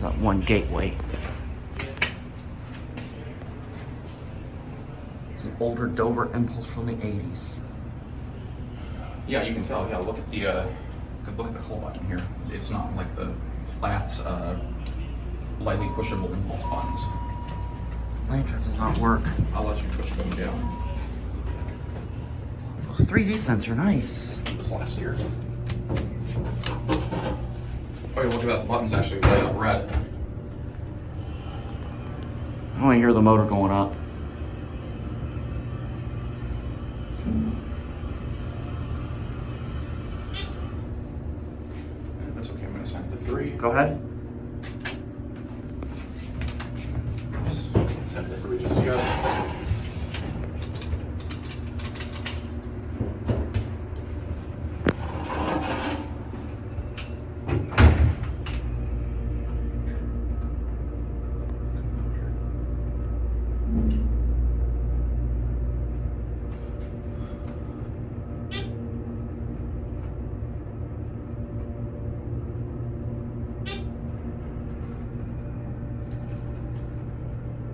There's that one gateway. It's an older Dover Impulse from the 80s. Yeah, you can tell. Yeah, look at the hull button here. It's not like the flat, lightly pushable impulse buttons. Lantern does not work. I'll let you push them down. 3D sensor, nice. This last year. Oh, yeah, look at that. The buttons actually light up red. I want to hear the motor going up. That's okay. I'm going to set it to 3. Go ahead. Set it to 3 just yet.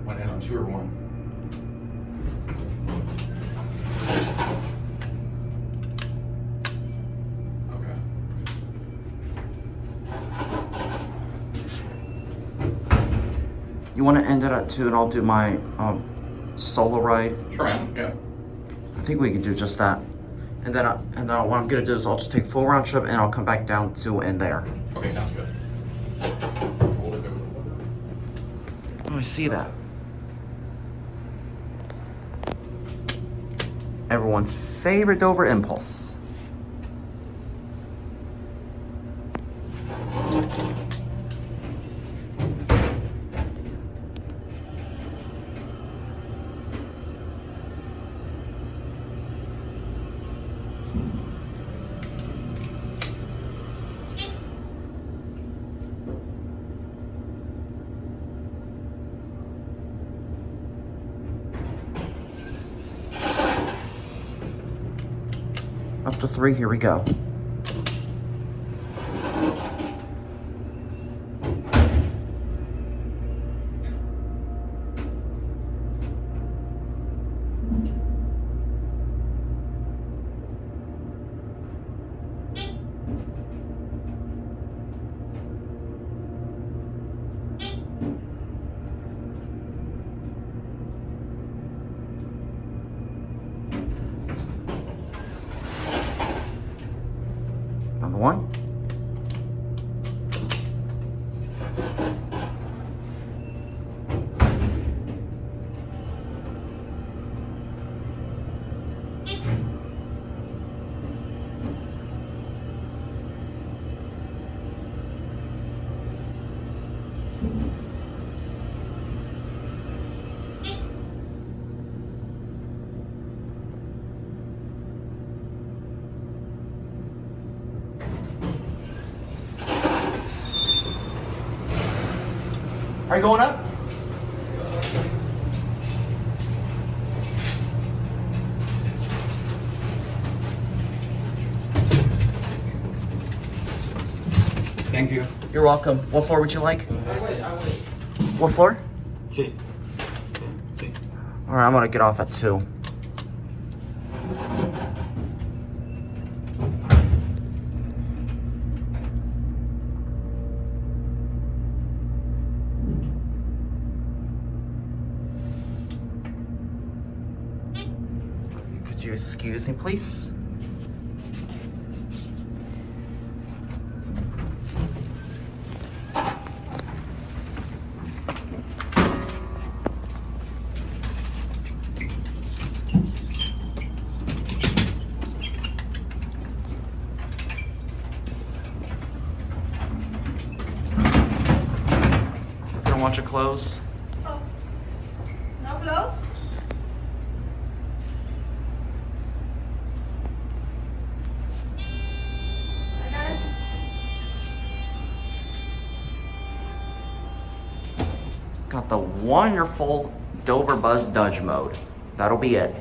Went in on 2 or 1? Okay. You want to end it at 2 and I'll do my solo ride? Sure, yeah. I think we can do just that. And then what I'm going to do is I'll just take full round trip and I'll come back down to in there. Okay, sounds good. Hold it there. Oh, I see that. Everyone's favorite Dover Impulse. Up to 3, here we go. Number 1. Are you going up? Thank you. You're welcome. What floor would you like? I wait. What floor? Sí. Sí. All right, I'm gonna get off at 2. Could you excuse me, please? Don't want your clothes. Oh, no clothes? Got the wonderful Dover Buzz Nudge mode. That'll be it.